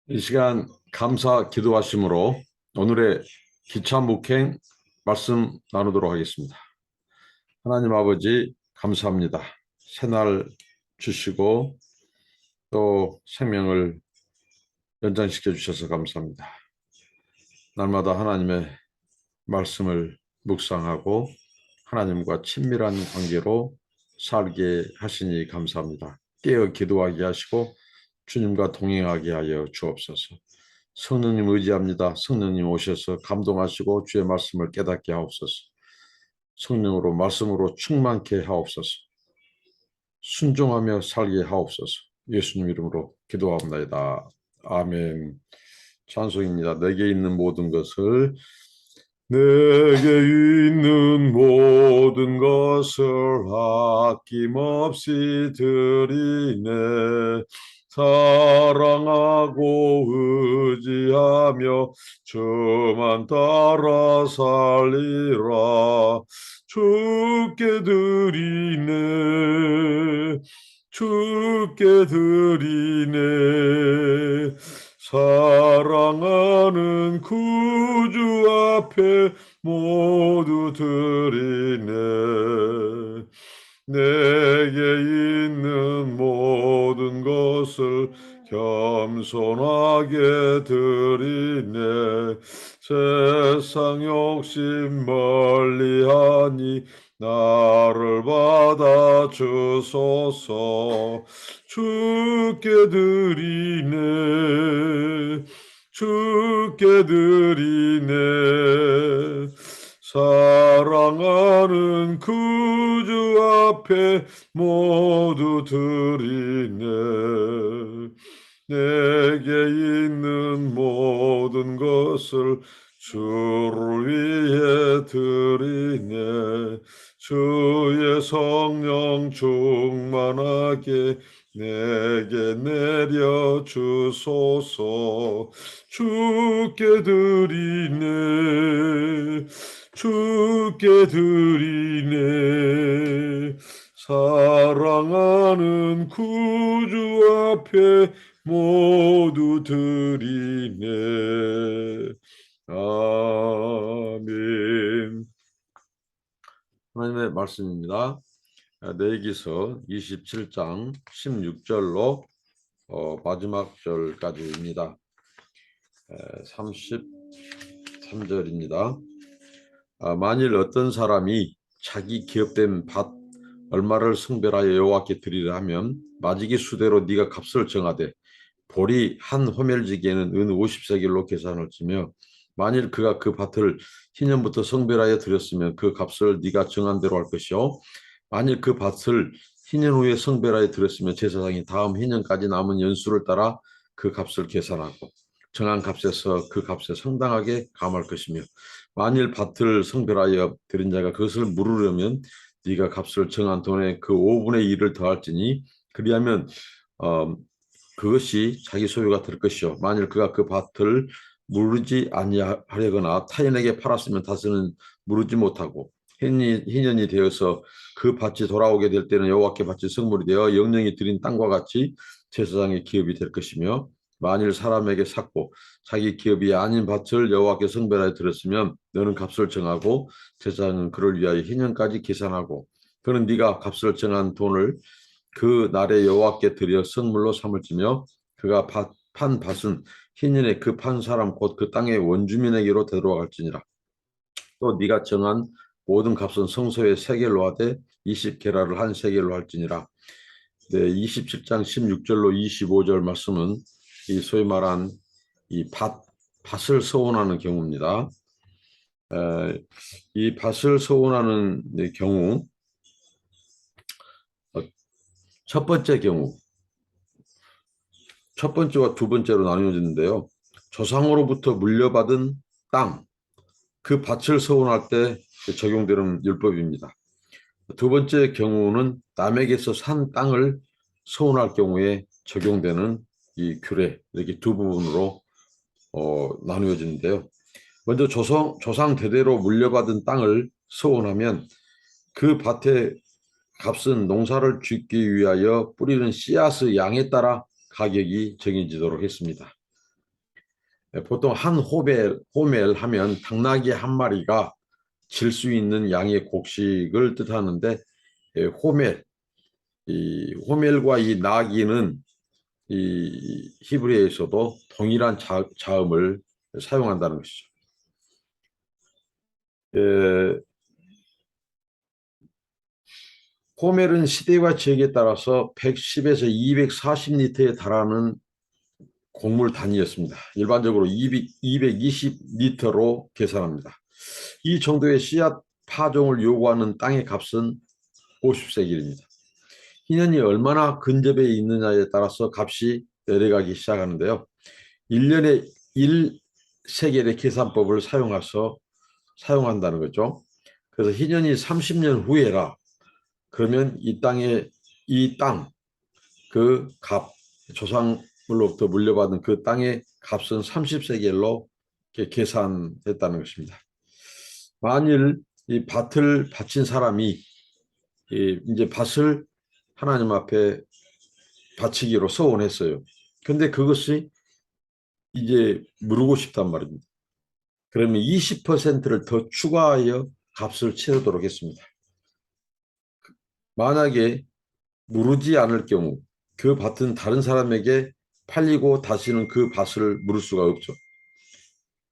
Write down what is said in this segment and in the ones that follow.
이 시간 감사 기도하심으로 오늘의 기차 목행 말씀 나누도록 하겠습니다. 하나님 아버지 감사합니다. 새날 주시고 또 생명을 연장시켜 주셔서 감사합니다. 날마다 하나님의 말씀을 묵상하고 하나님과 친밀한 관계로 살게 하시니 감사합니다. 깨어 기도하게 하시고 주님과 동행하게 하여 주옵소서. 성령님 의지합니다. 성령님 오셔서 감동하시고 주의 말씀을 깨닫게 하옵소서. 성령으로 말씀으로 충만케 하옵소서. 순종하며 살게 하옵소서. 예수님 이름으로 기도합니다. 아멘. 찬송입니다. 내게 있는 모든 것을 아낌없이 드리네. 사랑하고 의지하며 주만 따라 살리라. 주께 드리네. 주께 드리네. 사랑하는 구주 앞에 모두 드리네. 내게 있는 모든 것을 겸손하게 드리네. 세상 욕심 멀리하니 나를 받아 주소서. 주께 드리네. 주께 드리네. 사랑하는 구주 앞에 모두 드리네. 내게 있는 모든 것을 주를 위해 드리네. 주의 성령 충만하게 내게 내려 주소서. 주께 드리네. 주께 드리네. 사랑하는 구주 앞에 모두 드리네. 아멘. 하나님의 말씀입니다. 레위기서 27장 16절로 마지막 절까지입니다. 33절입니다. 만일 어떤 사람이 자기 기업된 밭 얼마를 성별하여 여호와께 드리려 하면 마지기 수대로 네가 값을 정하되 보리 한 호멜지기에는 은 50세겔로 계산을 치며 만일 그가 그 밭을 희년부터 성별하여 드렸으면 그 값을 네가 정한 대로 할 것이요 만일 그 밭을 희년 후에 성별하여 드렸으면 제사장이 다음 희년까지 남은 연수를 따라 그 값을 계산하고 정한 값에서 그 값에 상당하게 감할 것이며 만일 밭을 성별하여 드린 자가 그것을 물으려면 네가 값을 정한 돈의 그 5분의 1을 더할지니 그리하면 그것이 자기 소유가 될 것이요 만일 그가 그 밭을 무르지 아니하려거나 타인에게 팔았으면 다시는 무르지 못하고 희년이 되어서 그 밭이 돌아오게 될 때는 여호와께 바친 성물이 되어 영령이 드린 땅과 같이 제사장의 기업이 될 것이며 만일 사람에게 샀고 자기 기업이 아닌 밭을 여호와께 성별하여 드렸으면 너는 값을 정하고 제사장은 그를 위하여 희년까지 계산하고 그는 네가 값을 정한 돈을 그 날에 여호와께 드려 성물로 삼을지며 그가 판 밭은 희년에 그 판 사람 곧 그 땅의 원주민에게로 되돌아갈지니라. 또 네가 정한 모든 값은 성소의 세겔로 하되 20게라를 한 세겔로 할지니라. 네, 27장 16절로 25절 말씀은 이 소위 말한 이 밭을 서원하는 경우입니다. 이 밭을 서원하는 경우 첫 번째 경우 첫 번째와 두 번째로 나뉘어지는데요. 조상으로부터 물려받은 땅, 그 밭을 서원할 때 적용되는 율법입니다. 두 번째 경우는 남에게서 산 땅을 서원할 경우에 적용되는 이 규례, 이렇게 두 부분으로 나누어지는데요. 먼저 조상 대대로 물려받은 땅을 서원하면 그 밭의 값은 농사를 짓기 위하여 뿌리는 씨앗의 양에 따라 가격이 정해지도록 했습니다. 보통 한 호멜 하면 당나귀 한 마리가 질 수 있는 양의 곡식을 뜻하는데 호멜, 이 호멜과 이 나귀는 이 히브리어에서도 동일한 자음을 사용한다는 것이죠. 에, 호멜은 시대와 지역에 따라서 110에서 240리터에 달하는 곡물 단위였습니다. 일반적으로 220리터로 계산합니다. 이 정도의 씨앗 파종을 요구하는 땅의 값은 50세겔입니다. 희년이 얼마나 근접해 있느냐에 따라서 값이 내려가기 시작하는데요. 1년에 1세겔의 계산법을 사용한다는 거죠. 그래서 희년이 30년 후에라 그러면 이 땅, 그 값, 조상으로부터 물려받은 그 땅의 값은 30세겔로 계산됐다는 것입니다. 만일 이 밭을 바친 사람이 이제 밭을 하나님 앞에 바치기로 서원했어요. 근데 그것이 이제 물고 싶단 말입니다. 그러면 20%를 더 추가하여 값을 치르도록 했습니다. 만약에 무르지 않을 경우 그 밭은 다른 사람에게 팔리고 다시는 그 밭을 물을 수가 없죠.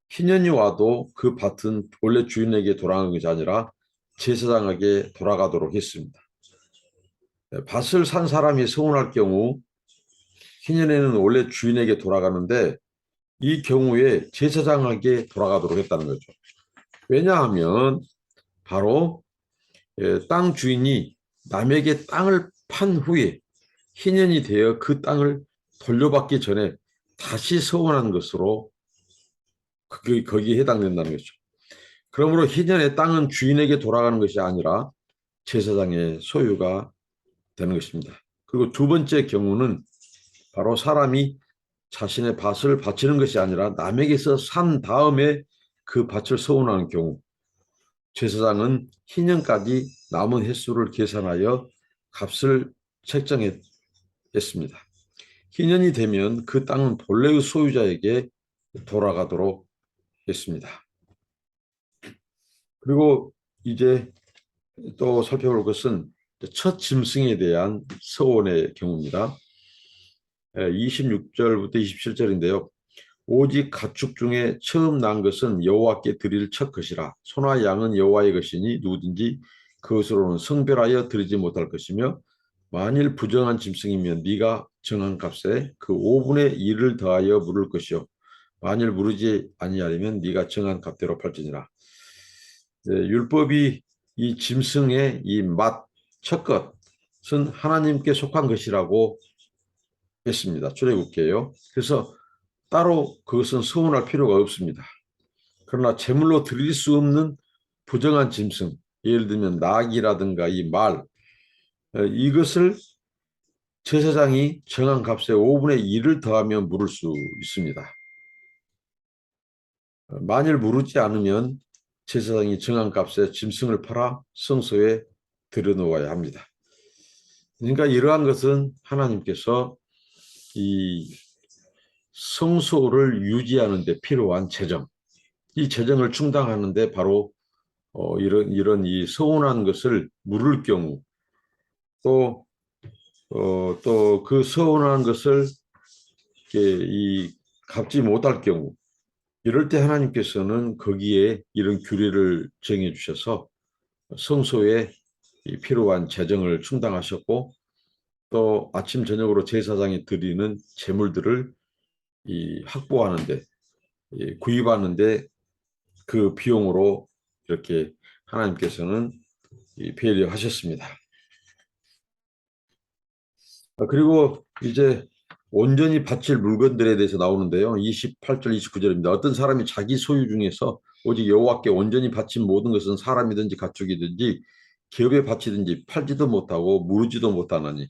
희년이 와도 그 밭은 원래 주인에게 돌아가는 것이 아니라 제사장에게 돌아가도록 했습니다. 밭을 산 사람이 서운할 경우 희년에는 원래 주인에게 돌아가는데 이 경우에 제사장에게 돌아가도록 했다는 거죠. 왜냐하면 바로 땅 주인이 남에게 땅을 판 후에 희년이 되어 그 땅을 돌려받기 전에 다시 서원한 것으로 거기에 해당된다는 것이죠. 그러므로 희년의 땅은 주인에게 돌아가는 것이 아니라 제사장의 소유가 되는 것입니다. 그리고 두 번째 경우는 바로 사람이 자신의 밭을 바치는 것이 아니라 남에게서 산 다음에 그 밭을 서운하는 경우 제사장은 희년까지 남은 횟수를 계산하여 값을 책정했습니다. 희년이 되면 그 땅은 본래의 소유자에게 돌아가도록 했습니다. 그리고 이제 또 살펴볼 것은 첫 짐승에 대한 서원의 경우입니다. 26절부터 27절인데요. 오직 가축 중에 처음 난 것은 여호와께 드릴 첫 것이라. 소나 양은 여호와의 것이니 누구든지 그것으로는 성별하여 드리지 못할 것이며 만일 부정한 짐승이면 네가 정한 값에 그 5분의 1을 더하여 물을 것이요 만일 물으지 아니하려면 네가 정한 값대로 팔지니라. 율법이 이 짐승의 이 맛, 첫 것은 하나님께 속한 것이라고 했습니다. 출애굽기예요. 그래서 따로 그것은 서운할 필요가 없습니다. 그러나 제물로 드릴 수 없는 부정한 짐승, 예를 들면 낙이라든가 이 말, 이것을 제사장이 정한 값에 5분의 1을 더하면 물을 수 있습니다. 만일 물지 않으면 제사장이 정한 값에 짐승을 팔아 성소에 들여놓아야 합니다. 그러니까 이러한 것은 하나님께서 이 성소를 유지하는 데 필요한 재정, 이 재정을 충당하는데 바로 이런 이 서운한 것을 물을 경우 또 그 서운한 것을 이 갚지 못할 경우 이럴 때 하나님께서는 거기에 이런 규례를 정해 주셔서 성소에 필요한 재정을 충당하셨고 또 아침 저녁으로 제사장이 드리는 제물들을 확보하는데 구입하는데 그 비용으로 이렇게 하나님께서는 배려하셨습니다. 그리고 이제 온전히 바칠 물건들에 대해서 나오는데요. 28절, 29절입니다. 어떤 사람이 자기 소유 중에서 오직 여호와께 온전히 바친 모든 것은 사람이든지 가축이든지 기업에 바치든지 팔지도 못하고 무르지도 못하나니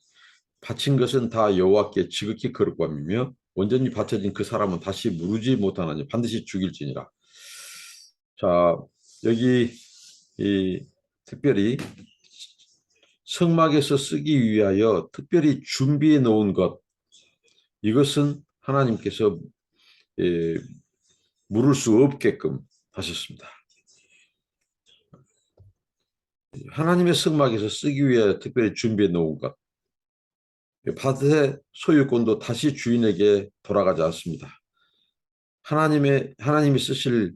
바친 것은 다 여호와께 지극히 거룩함이며 온전히 바쳐진 그 사람은 다시 무르지 못하나니 반드시 죽일지니라. 자, 여기 특별히 성막에서 쓰기 위하여 특별히 준비해 놓은 것 이것은 하나님께서 물을 수 없게끔 하셨습니다. 하나님의 성막에서 쓰기 위해 특별히 준비해 놓은 것, 밭의 소유권도 다시 주인에게 돌아가지 않습니다. 하나님이 쓰실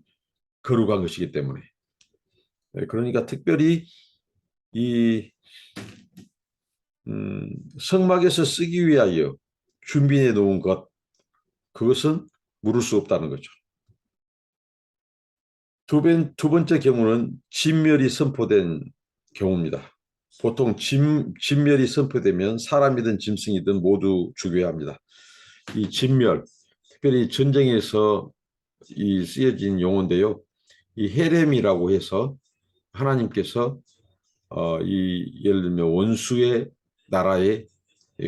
거룩한 것이기 때문에. 그러니까 특별히 이 성막에서 쓰기 위하여 준비해 놓은 것, 그것은 물을 수 없다는 거죠. 두 번째 경우는 진멸이 선포된 경우입니다. 보통 진멸이 선포되면 사람이든 짐승이든 모두 죽여야 합니다. 이 진멸, 특별히 전쟁에서 쓰여진 용어인데요. 이 헤렘이라고 해서 하나님께서 예를 들면 원수의 나라의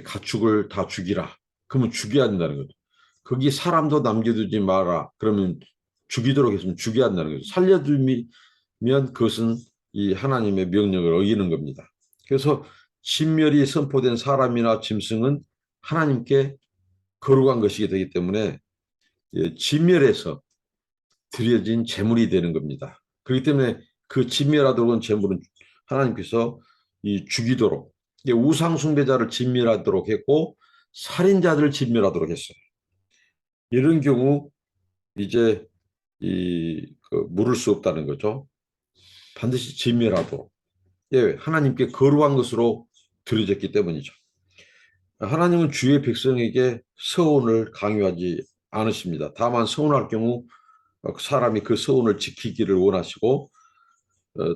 가축을 다 죽이라. 그러면 죽여야 한다는 거죠. 거기 사람도 남겨두지 마라. 그러면 죽이도록 했으면 죽여야 한다는 거죠. 살려두면 그것은 이 하나님의 명령을 어기는 겁니다. 그래서 진멸이 선포된 사람이나 짐승은 하나님께 거룩한 것이 되기 때문에 진멸해서 드려진 제물이 되는 겁니다. 그렇기 때문에 그 진멸하도록 한 제물은 하나님께서 죽이도록, 우상 숭배자를 진멸하도록 했고 살인자들을 진멸하도록 했어요. 이런 경우 이제 물을 수 없다는 거죠. 반드시 진멸하도록. 예, 하나님께 거룩한 것으로 드려졌기 때문이죠. 하나님은 주의 백성에게 서원을 강요하지 않으십니다. 다만 서원할 경우 사람이 그 서원을 지키기를 원하시고,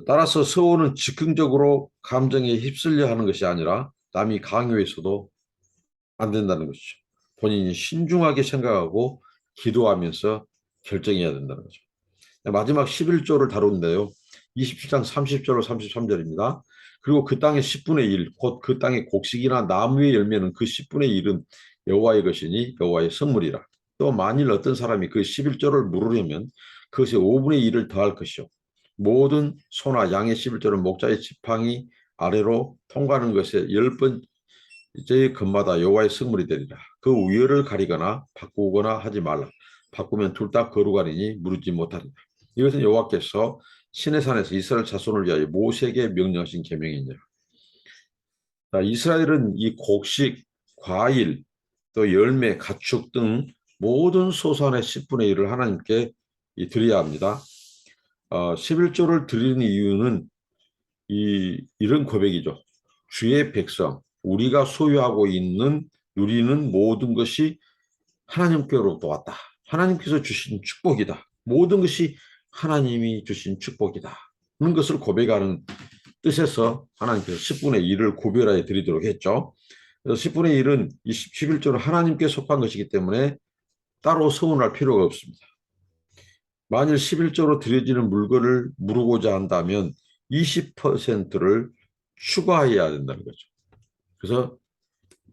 따라서 서원은 즉흥적으로 감정에 휩쓸려 하는 것이 아니라 남이 강요해서도 안 된다는 것이죠. 본인이 신중하게 생각하고 기도하면서 결정해야 된다는 거죠. 마지막 11조를 다룬데요. 27장 30절로 33절입니다. 그리고 그 땅의 10분의 1, 곧 그 땅의 곡식이나 나무의 열매는 그 10분의 1은 여호와의 것이니 여호와의 선물이라. 또 만일 어떤 사람이 그 11조를 물으려면 그것의 5분의 1을 더할 것이요. 모든 소나 양의 11조는 목자의 지팡이 아래로 통과하는 것에 10번째 금마다 여호와의 선물이 되리라. 그 우열을 가리거나 바꾸거나 하지 말라. 바꾸면 둘 다 거룩하리니 무르지 못하리라. 이것은 여호와께서 시내산에서 이스라엘 자손을 위하여 모세에게 명령하신 계명이니라. 이스라엘은 이 곡식, 과일, 또 열매, 가축 등 모든 소산의 10분의 1을 하나님께 드려야 합니다. 11조를 드리는 이유는 이런 고백이죠. 주의 백성, 우리가 소유하고 있는 누리는 모든 것이 하나님께로부터 왔다. 하나님께서 주신 축복이다. 모든 것이 하나님이 주신 축복이다. 그런 것을 고백하는 뜻에서 하나님께서 10분의 1을 구별하여 드리도록 했죠. 그래서 10분의 1은 11조는 하나님께 속한 것이기 때문에 따로 서운할 필요가 없습니다. 만일 11조로 드려지는 물건을 물고자 한다면 20%를 추가해야 된다는 거죠. 그래서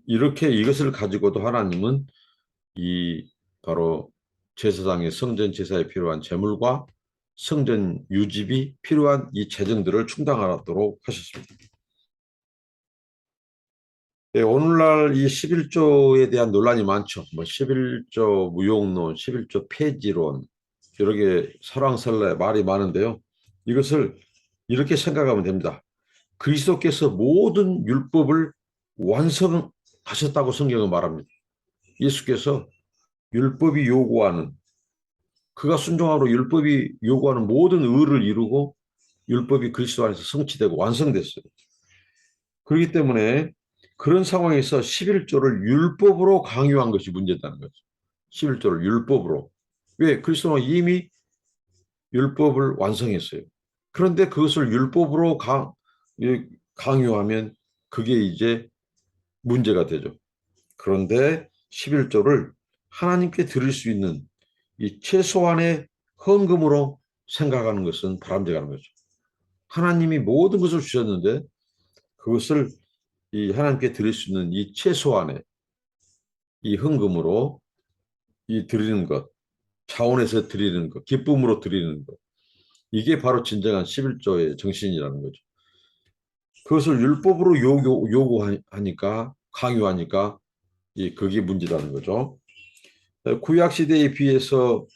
이렇게 이것을 가지고도 하나님은 바로 제사장의 성전 제사에 필요한 제물과 성전 유지비 필요한 이 재정들을 충당하도록 하셨습니다. 네, 오늘날 이 11조에 대한 논란이 많죠. 11조 무용론, 11조 폐지론, 여러 개 설왕설래 말이 많은데요. 이것을 이렇게 생각하면 됩니다. 그리스도께서 모든 율법을 완성하셨다고 성경은 말합니다. 예수께서 율법이 요구하는, 그가 순종함으로 율법이 요구하는 모든 의를 이루고 율법이 그리스도 안에서 성취되고 완성됐어요. 그렇기 때문에 그런 상황에서 11조를 율법으로 강요한 것이 문제다는 거죠. 11조를 율법으로. 왜? 그리스도는 이미 율법을 완성했어요. 그런데 그것을 율법으로 강요하면 그게 이제 문제가 되죠. 그런데 11조를 하나님께 드릴 수 있는 이 최소한의 헌금으로 생각하는 것은 바람직한 거죠. 하나님이 모든 것을 주셨는데 그것을 하나님께 드릴 수 있는 이 최소한의 이 헌금으로 드리는 것, 차원에서 드리는 것, 기쁨으로 드리는 것, 이게 바로 진정한 11조의 정신이라는 거죠. 그것을 율법으로 요구하니까, 강요하니까 그게 문제라는 거죠. 구약 시대에 비해서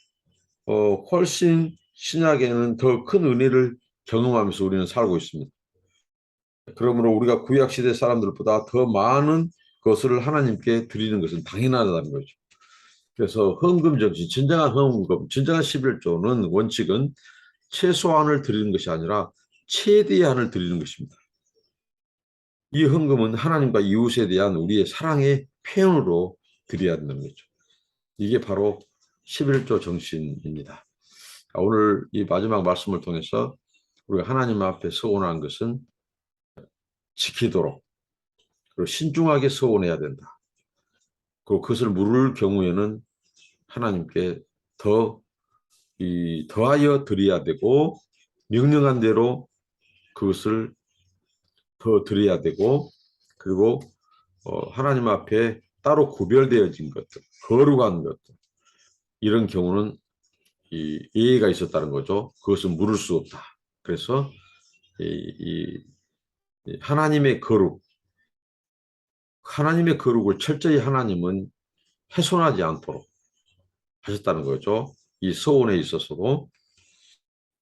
훨씬 신약에는 더 큰 은혜를 경험하면서 우리는 살고 있습니다. 그러므로 우리가 구약 시대 사람들보다 더 많은 것을 하나님께 드리는 것은 당연하다는 거죠. 그래서 헌금 정신, 진정한 헌금, 진정한 11조는 원칙은 최소한을 드리는 것이 아니라 최대한을 드리는 것입니다. 이 헌금은 하나님과 이웃에 대한 우리의 사랑의 표현으로 드려야 한다는 거죠. 이게 바로 11조 정신입니다. 오늘 이 마지막 말씀을 통해서 우리가 하나님 앞에 서원한 것은 지키도록, 그리고 신중하게 서원해야 된다. 그리고 그것을 물을 경우에는 하나님께 더하여 드려야 되고, 명령한 대로 그것을 더 드려야 되고, 그리고 하나님 앞에 따로 구별되어진 것들, 거룩한 것들, 이런 경우는 이 예의가 있었다는 거죠. 그것은 물을 수 없다. 그래서 하나님의 거룩을 철저히 하나님은 훼손하지 않도록 하셨다는 거죠. 이 서원에 있어서도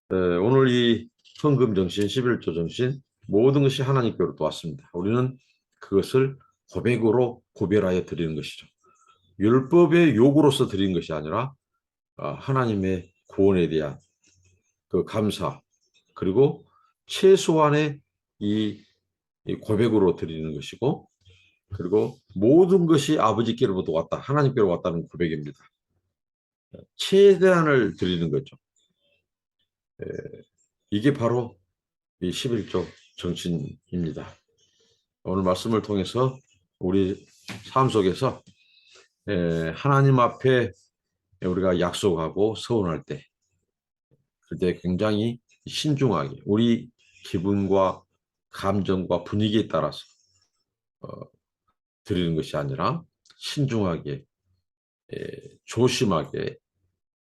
오늘 이 헌금 정신, 11조 정신, 모든 것이 하나님께로부터 왔습니다. 우리는 그것을 고백으로 구별하여 드리는 것이죠. 율법의 요구로서 드리는 것이 아니라 하나님의 구원에 대한 그 감사, 그리고 최소한의 이 고백으로 드리는 것이고, 그리고 모든 것이 아버지께로부터 왔다, 하나님께로 왔다는 고백입니다. 최대한을 드리는 거죠. 이게 바로 이 11조 정신입니다. 오늘 말씀을 통해서 우리 삶 속에서 하나님 앞에 우리가 약속하고 서원할 때, 그때 굉장히 신중하게 우리 기분과 감정과 분위기에 따라서 드리는 것이 아니라 신중하게, 조심하게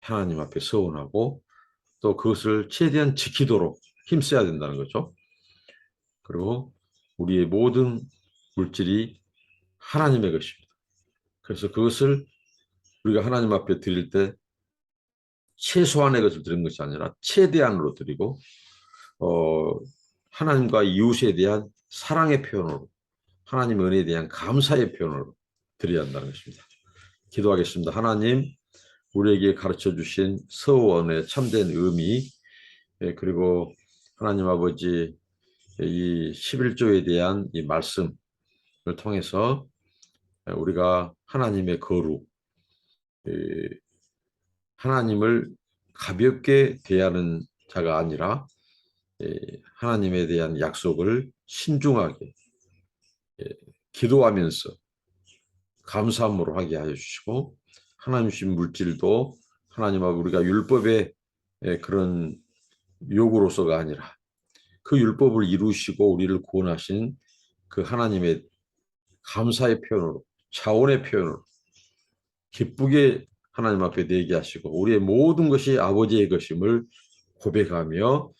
하나님 앞에 서원하고, 또 그것을 최대한 지키도록 힘써야 된다는 거죠. 그리고 우리의 모든 물질이 하나님의 것입니다. 그래서 그것을 우리가 하나님 앞에 드릴 때 최소한의 것을 드리는 것이 아니라 최대한으로 드리고, 하나님과 이웃에 대한 사랑의 표현으로, 하나님의 은혜에 대한 감사의 표현으로 드려야 한다는 것입니다. 기도하겠습니다. 하나님, 우리에게 가르쳐 주신 서원의 참된 의미, 그리고 하나님 아버지 이 11조에 대한 이 말씀을 통해서 우리가 하나님의 거룩, 하나님을 가볍게 대하는 자가 아니라 하나님에 대한 약속을 신중하게 기도하면서 감사함으로 하게 하여 주시고, 하나님 주신 물질도 하나님 앞에 우리가 율법의 그런 요구로서가 아니라 그 율법을 이루시고 우리를 구원하신 그 하나님의 감사의 표현으로, 차원의 표현으로 기쁘게 하나님 앞에 내게 하시고, 우리의 모든 것이 아버지의 것임을 고백하며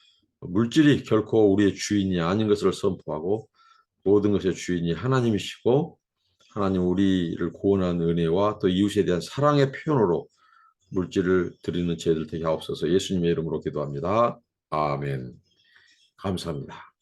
물질이 결코 우리의 주인이 아닌 것을 선포하고, 모든 것의 주인이 하나님이시고 하나님 우리를 구원한 은혜와 또 이웃에 대한 사랑의 표현으로 물질을 드리는 저희들 되게 하옵소서. 예수님의 이름으로 기도합니다. 아멘. 감사합니다.